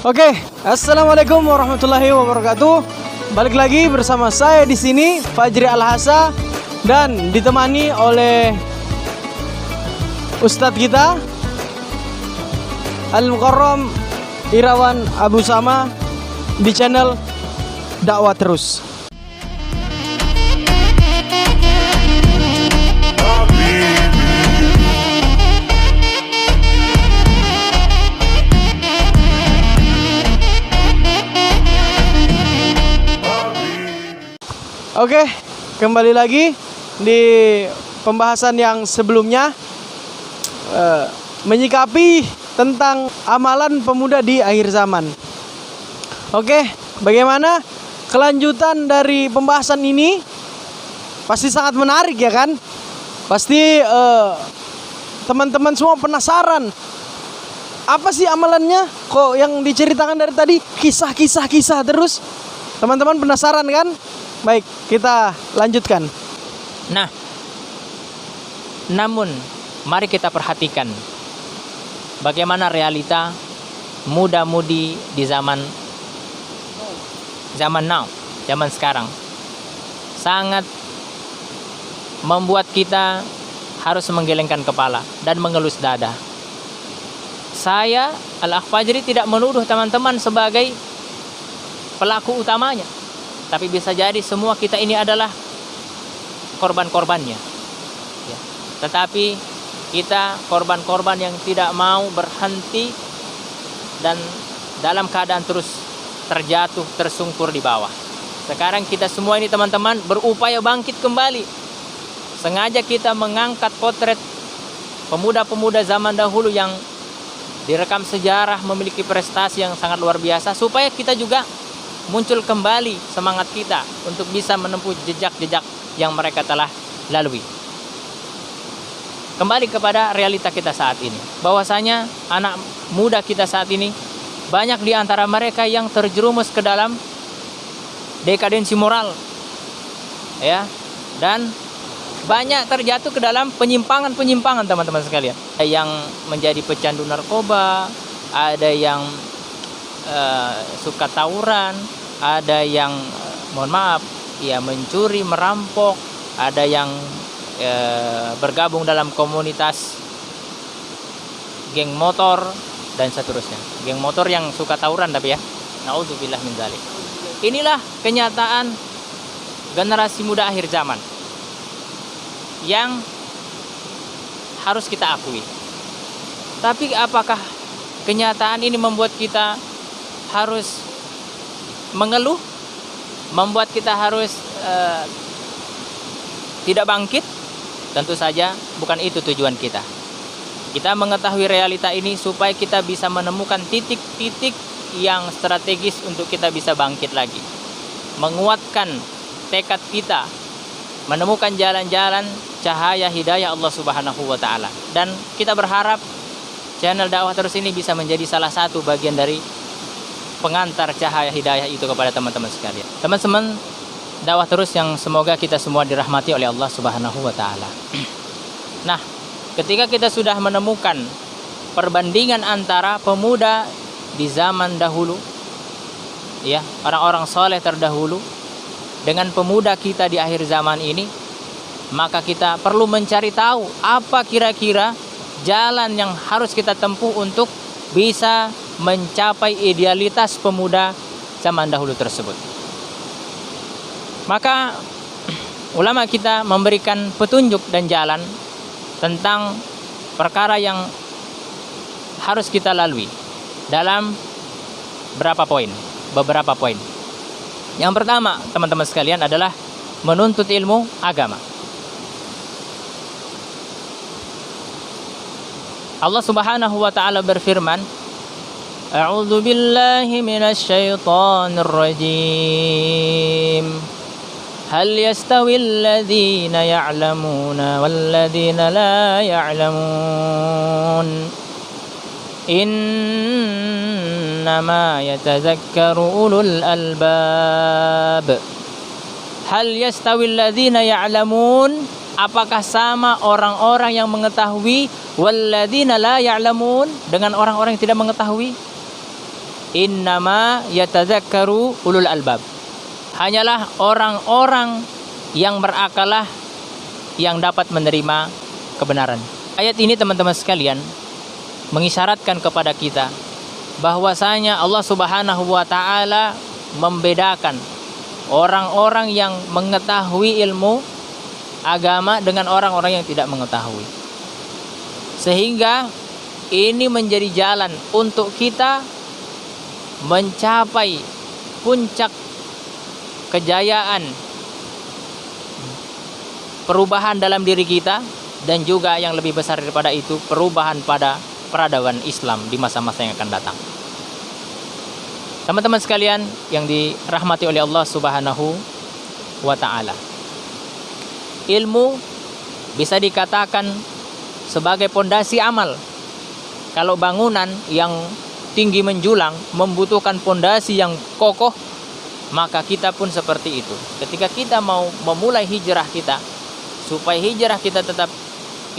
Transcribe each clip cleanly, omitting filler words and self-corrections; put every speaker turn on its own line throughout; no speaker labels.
Oke, assalamualaikum warahmatullahi wabarakatuh. Balik lagi bersama saya di sini, Fajri Al-Hasa, dan ditemani oleh Ustadz kita Al-Mukarram Irawan Abu Sama di channel Dakwah Terus. Oke, kembali lagi di pembahasan yang sebelumnya, menyikapi tentang amalan pemuda di akhir zaman. Oke, bagaimana kelanjutan dari pembahasan ini? Pasti sangat menarik ya kan? Pasti teman-teman semua penasaran. Apa sih amalannya? Kok yang diceritakan dari tadi kisah terus? Teman-teman penasaran kan? Baik, kita lanjutkan.
Nah, namun mari kita perhatikan bagaimana realita muda-mudi di zaman now, zaman sekarang. Sangat membuat kita harus menggelengkan kepala dan mengelus dada. Saya, Al-Akh Fajri, tidak menuduh teman-teman sebagai pelaku utamanya. Tapi bisa jadi semua kita ini adalah korban-korbannya ya. Tetapi kita korban-korban yang tidak mau berhenti dan dalam keadaan terus terjatuh, tersungkur di bawah. Sekarang kita semua ini teman-teman berupaya bangkit kembali. Sengaja kita mengangkat potret pemuda-pemuda zaman dahulu yang direkam sejarah memiliki prestasi yang sangat luar biasa, supaya kita juga muncul kembali semangat kita untuk bisa menempuh jejak-jejak yang mereka telah lalui. Kembali kepada realita kita saat ini, bahwasanya anak muda kita saat ini banyak di antara mereka yang terjerumus ke dalam dekadensi moral ya, dan banyak terjatuh ke dalam penyimpangan teman-teman sekalian. Ada yang menjadi pecandu narkoba, ada yang suka tawuran, ada yang mohon maaf ya mencuri, merampok, ada yang bergabung dalam komunitas geng motor dan seterusnya. Geng motor yang suka tawuran tapi ya. Nauzubillah min dzalik. Inilah kenyataan generasi muda akhir zaman yang harus kita akui. Tapi apakah kenyataan ini membuat kita harus mengeluh, membuat kita harus tidak bangkit? Tentu saja bukan itu tujuan kita. Kita mengetahui realita ini supaya kita bisa menemukan titik-titik yang strategis untuk kita bisa bangkit lagi, menguatkan tekad kita, menemukan jalan-jalan cahaya hidayah Allah Subhanahu wa taala. Dan kita berharap channel Dakwah Terus ini bisa menjadi salah satu bagian dari pengantar cahaya hidayah itu kepada teman-teman sekalian. Teman-teman Dakwah Terus yang semoga kita semua dirahmati oleh Allah Subhanahu wa taala. Nah, ketika kita sudah menemukan perbandingan antara pemuda di zaman dahulu ya, orang-orang soleh terdahulu, dengan pemuda kita di akhir zaman ini, maka kita perlu mencari tahu apa kira-kira jalan yang harus kita tempuh untuk bisa mencapai idealitas pemuda zaman dahulu tersebut. Maka ulama kita memberikan petunjuk dan jalan tentang perkara yang harus kita lalui dalam beberapa poin. Yang pertama, teman-teman sekalian, adalah menuntut ilmu agama. Allah Subhanahu wa taala berfirman, A'udzu billahi minasy syaithanir rajim. Hal yastawil ladzina ya'lamuna wal ladzina la ya'lamun. Innama yatazakkaru ulul albab. Hal yastawil ladzina ya'lamun, apakah sama orang-orang yang mengetahui walladzina la ya'lamun dengan orang-orang yang tidak mengetahui? Innama yatadzakkaru ulul albab. Hanyalah orang-orang yang berakalah yang dapat menerima kebenaran. Ayat ini teman-teman sekalian mengisyaratkan kepada kita bahwasanya Allah Subhanahu wa taala membedakan orang-orang yang mengetahui ilmu agama dengan orang-orang yang tidak mengetahui. Sehingga ini menjadi jalan untuk kita mencapai puncak kejayaan perubahan dalam diri kita, dan juga yang lebih besar daripada itu, perubahan pada peradaban Islam di masa-masa yang akan datang. Teman-teman sekalian yang dirahmati oleh Allah Subhanahu wa taala, ilmu bisa dikatakan sebagai pondasi amal. Kalau bangunan yang tinggi menjulang membutuhkan pondasi yang kokoh, maka kita pun seperti itu. Ketika kita mau memulai hijrah kita, supaya hijrah kita tetap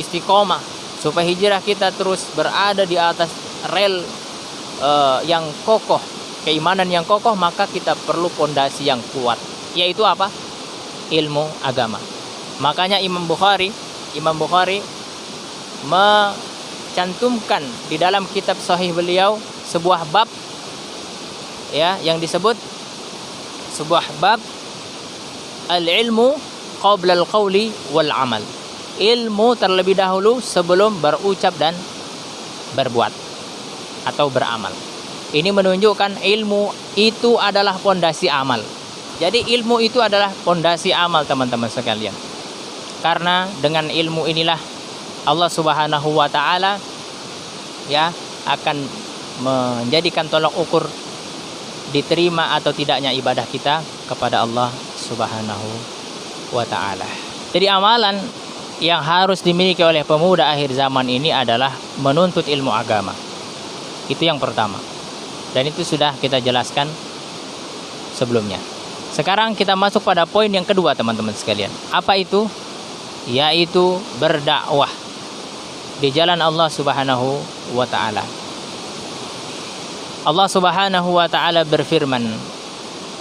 istiqomah, supaya hijrah kita terus berada di atas rel yang kokoh, keimanan yang kokoh, maka kita perlu pondasi yang kuat, yaitu apa? Ilmu agama. Makanya Imam Bukhari mencantumkan di dalam kitab sahih beliau sebuah bab, ya, yang disebut sebuah bab al-ilmu qabla al-qawli wal amal. Ilmu terlebih dahulu sebelum berucap dan berbuat atau beramal. Ini menunjukkan ilmu itu adalah pondasi amal. Jadi ilmu itu adalah pondasi amal, teman-teman sekalian. Karena dengan ilmu inilah Allah Subhanahu wa taala, ya, akan menjadikan tolak ukur diterima atau tidaknya ibadah kita kepada Allah Subhanahu wa taala. Jadi amalan yang harus dimiliki oleh pemuda akhir zaman ini adalah menuntut ilmu agama. Itu yang pertama. Dan itu sudah kita jelaskan sebelumnya. Sekarang kita masuk pada poin yang kedua, teman-teman sekalian. Apa itu? Yaitu berdakwah di jalan Allah Subhanahu wa taala. Allah Subhanahu wa taala berfirman,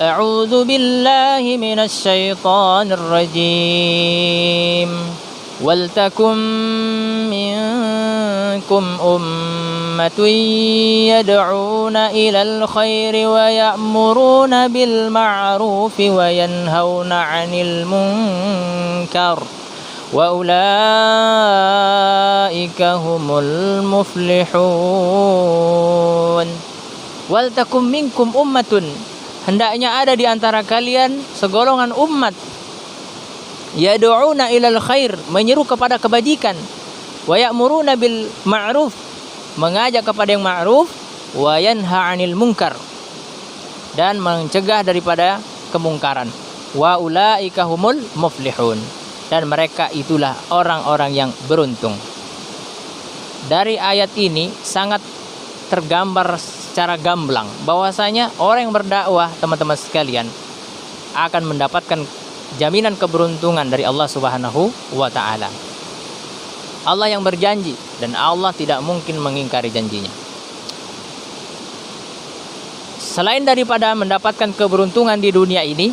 A'udzu billahi minasy syaithanir rajim. Wal takum minkum ummatun yad'una ilal khairi wa ya'muruna bil ma'rufi wa yanhauna 'anil munkar wa ulaika humul muflihun. Wal takum minkum ummatun, hendaknya ada di antara kalian segolongan umat, yad'una ilal khair, menyeru kepada kebajikan, wa ya'muruna bil ma'ruf, mengajak kepada yang ma'ruf, wa yanha 'anil munkar, dan mencegah daripada kemungkaran. Wa ulaika humul muflihun, dan mereka itulah orang-orang yang beruntung. Dari ayat ini sangat tergambar secara gamblang bahwasanya orang yang berdakwah, teman-teman sekalian, akan mendapatkan jaminan keberuntungan dari Allah Subhanahu wa taala. Allah yang berjanji dan Allah tidak mungkin mengingkari janjinya. Selain daripada mendapatkan keberuntungan di dunia ini,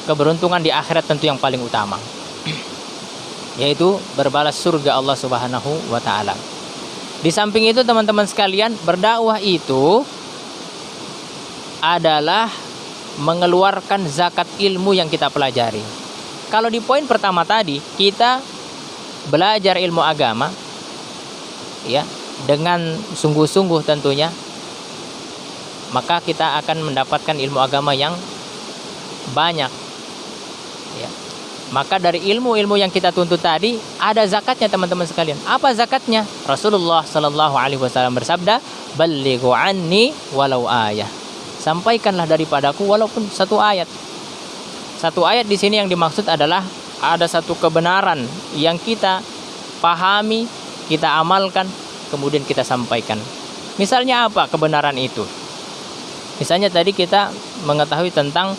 keberuntungan di akhirat tentu yang paling utama, yaitu berbalas surga Allah Subhanahu wa taala. Di samping itu, teman-teman sekalian, berdakwah itu adalah mengeluarkan zakat ilmu yang kita pelajari. Kalau di poin pertama tadi kita belajar ilmu agama, ya, dengan sungguh-sungguh tentunya, maka kita akan mendapatkan ilmu agama yang banyak, ya. Maka dari ilmu-ilmu yang kita tuntut tadi ada zakatnya, teman-teman sekalian. Apa zakatnya? Rasulullah sallallahu alaihi wasallam bersabda, "Ballighu anni walau ayah." Sampaikanlah daripadaku walaupun satu ayat. Satu ayat di sini yang dimaksud adalah ada satu kebenaran yang kita pahami, kita amalkan, kemudian kita sampaikan. Misalnya apa kebenaran itu? Misalnya tadi kita mengetahui tentang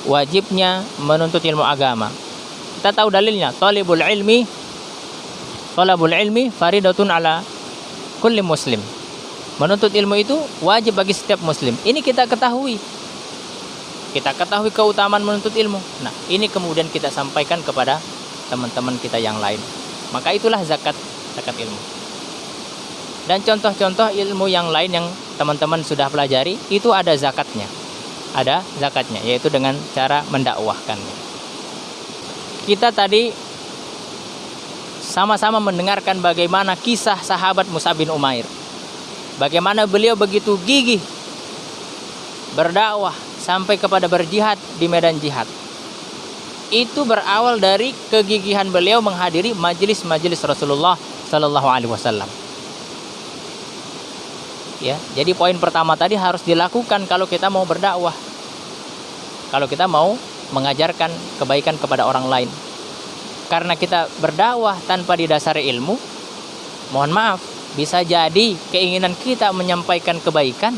wajibnya menuntut ilmu agama. Kita tahu dalilnya, talabul ilmi faridatun ala kulli muslim. Menuntut ilmu itu wajib bagi setiap muslim. Ini kita ketahui. Kita ketahui keutamaan menuntut ilmu. Nah, ini kemudian kita sampaikan kepada teman-teman kita yang lain. Maka itulah zakat ilmu. Dan contoh-contoh ilmu yang lain yang teman-teman sudah pelajari, itu ada zakatnya. Ada zakatnya, yaitu dengan cara mendakwahkannya. Kita tadi sama-sama mendengarkan bagaimana kisah sahabat Mus'ab bin Umair. Bagaimana beliau begitu gigih berdakwah sampai kepada berjihad di medan jihad. Itu berawal dari kegigihan beliau menghadiri majelis-majelis Rasulullah Sallallahu Alaihi Wasallam. Ya, jadi poin pertama tadi harus dilakukan kalau kita mau berdakwah. Kalau kita mau mengajarkan kebaikan kepada orang lain. Karena kita berdakwah tanpa didasari ilmu, mohon maaf, bisa jadi keinginan kita menyampaikan kebaikan,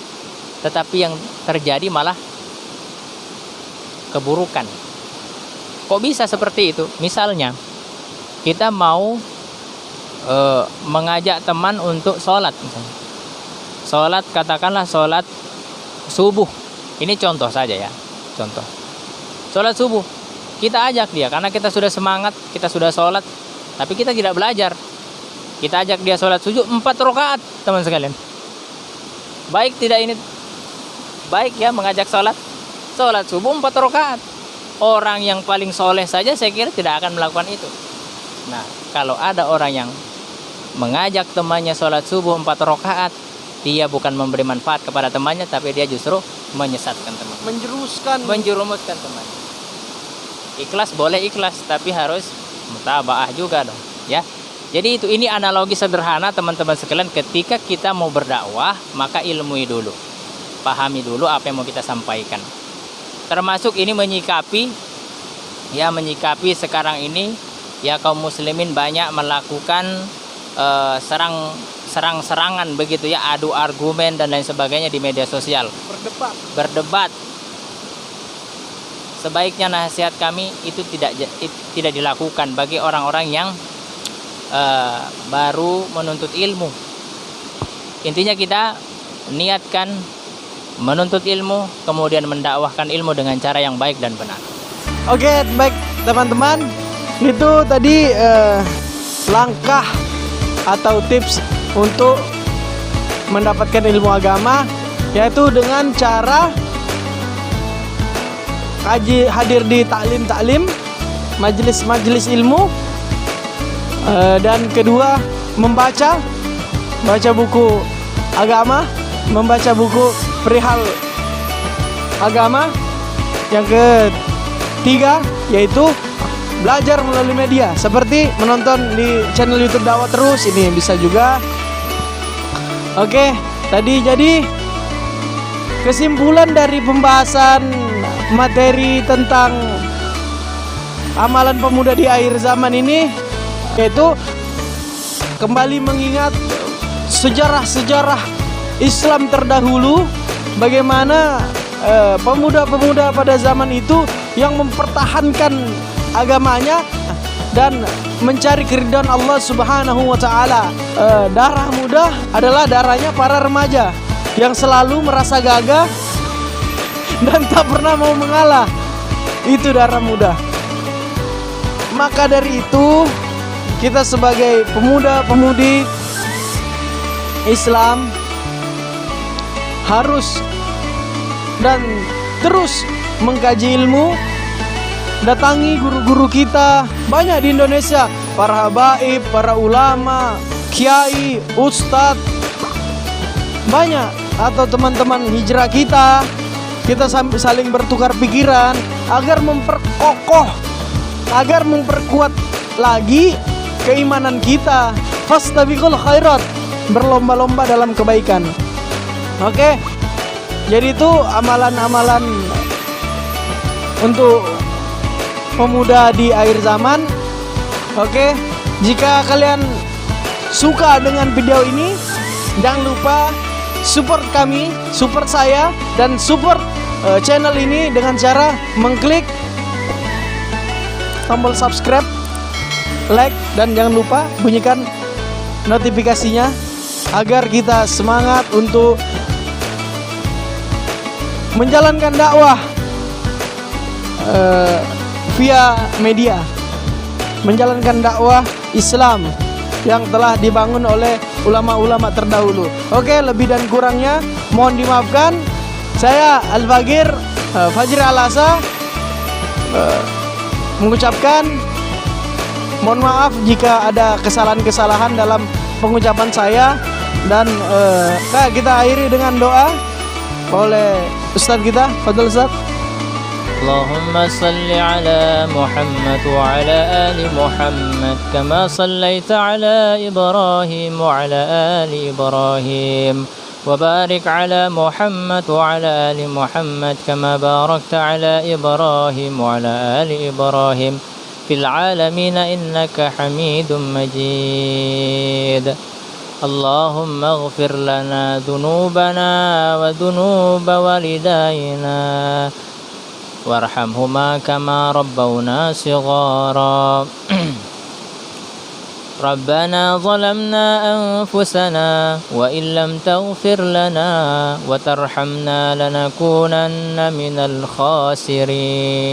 tetapi yang terjadi malah keburukan. Kok bisa seperti itu? Misalnya, kita mau mengajak teman untuk sholat, misalnya. Sholat, katakanlah sholat subuh. Ini contoh saja ya, contoh. Sholat subuh, kita ajak dia karena kita sudah semangat, kita sudah sholat, tapi kita tidak belajar. Kita ajak dia sholat subuh 4 rakaat, teman sekalian. Baik tidak ini? Baik ya mengajak sholat subuh 4 rakaat. Orang yang paling soleh saja saya kira tidak akan melakukan itu. Nah, kalau ada orang yang mengajak temannya sholat subuh 4 rakaat, dia bukan memberi manfaat kepada temannya, tapi dia justru menyesatkan teman, menjerumuskan teman. Ikhlas boleh ikhlas, tapi harus mutabaah juga dong, ya. Jadi ini analogi sederhana teman-teman sekalian. Ketika kita mau berdakwah, maka ilmui dulu, pahami dulu apa yang mau kita sampaikan. Termasuk ini menyikapi sekarang ini ya kaum muslimin banyak melakukan serang-serangan begitu ya, adu argumen dan lain sebagainya di media sosial. Berdebat. Sebaiknya nasihat kami itu tidak dilakukan bagi orang-orang yang baru menuntut ilmu. Intinya kita niatkan menuntut ilmu, kemudian mendakwahkan ilmu dengan cara yang baik dan benar.
Oke, baik teman-teman, itu tadi langkah atau tips untuk mendapatkan ilmu agama, yaitu dengan cara hadir di taklim, majelis ilmu, dan kedua membaca buku agama, membaca buku perihal agama. Yang ketiga yaitu belajar melalui media, seperti menonton di channel YouTube Dakwah Terus, ini bisa juga. Oke, tadi jadi kesimpulan dari pembahasan materi tentang amalan pemuda di akhir zaman ini, yaitu kembali mengingat sejarah-sejarah Islam terdahulu, bagaimana pemuda-pemuda pada zaman itu yang mempertahankan agamanya dan mencari keridhaan Allah Subhanahu wa taala. Darah muda adalah darahnya para remaja yang selalu merasa gagah dan tak pernah mau mengalah. Itu darah muda. Maka dari itu, kita sebagai pemuda-pemudi Islam harus dan terus mengkaji ilmu, datangi guru-guru kita. Banyak di Indonesia, para habaib, para ulama, kiai, ustadz, banyak. Atau teman-teman hijrah kita saling bertukar pikiran agar memperkuat lagi keimanan kita. Fastabiqul khairat, berlomba-lomba dalam kebaikan. Oke, jadi itu amalan-amalan untuk pemuda di akhir zaman. Oke, jika kalian suka dengan video ini, jangan lupa support kami, support saya, dan support channel ini dengan cara mengklik tombol subscribe, like, dan jangan lupa bunyikan notifikasinya agar kita semangat untuk menjalankan dakwah via media, menjalankan dakwah Islam yang telah dibangun oleh ulama-ulama terdahulu. Oke, lebih dan kurangnya mohon dimaafkan. Saya Al-Bagir Fajri Al-Asa mengucapkan mohon maaf jika ada kesalahan-kesalahan dalam pengucapan saya, dan kita akhiri dengan doa oleh Ustadz kita, Fadil Ustadz.
Allahumma salli ala Muhammad wa ala ali Muhammad kama sallaita ala Ibrahim wa ala ali Ibrahim wa barik ala Muhammad wa ala ali Muhammad kama barakta ala Ibrahim wa ala ali Ibrahim fil alamin innaka Hamidum Majid. Allahumma ighfir lana dhunubana wa dhunuba walidayna warhamhuma kama rabbawna shighara. Rabbana zalamna anfusana wa illam taghfir lana wa tarhamna lanakunanna minal khasirin.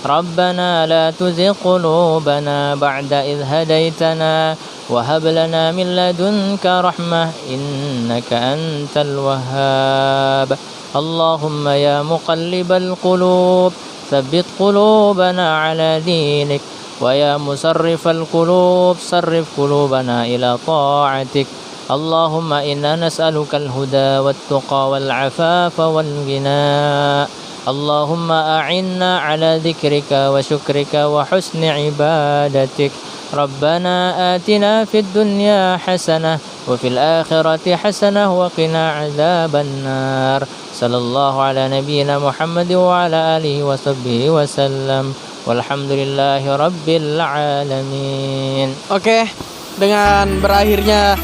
Rabbana la tuzigh qulubana ba'da idh hadaytana wa hab lana min ladunka rahmah innaka antal wahhab. Allahumma ya muqallibal qulub tsabbit qulubana ala dinik wa ya musarrifal qulub sarrif qulubana ila ta'atik. Allahumma inna nas'aluka al-huda wat-tuqa wal-'afafa wal-ghina. Allahumma a'inna ala dhikrika wa syukrika wa husni ibadatik. Rabbana atina fid dunya hasanah wa fil akhirati hasanah wa qina 'adzaban nar. Sallallahu ala nabiyyina Muhammad wa ala alihi wa sahbihi wa sallam. Walhamdulillahi rabbil alamin.
Oke, dengan berakhirnya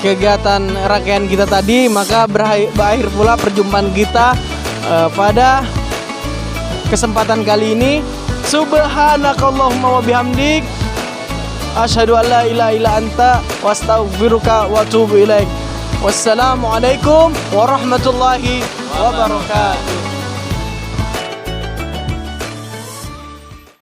kegiatan rangkaian kita tadi, maka berakhir pula perjumpaan kita pada kesempatan kali ini. Subhanakallahumma wa bihamdik asyhadu an la ilaha illa anta wa astaghfiruka wa atubu ilaik. Wassalamualaikum warahmatullahi wabarakatuh.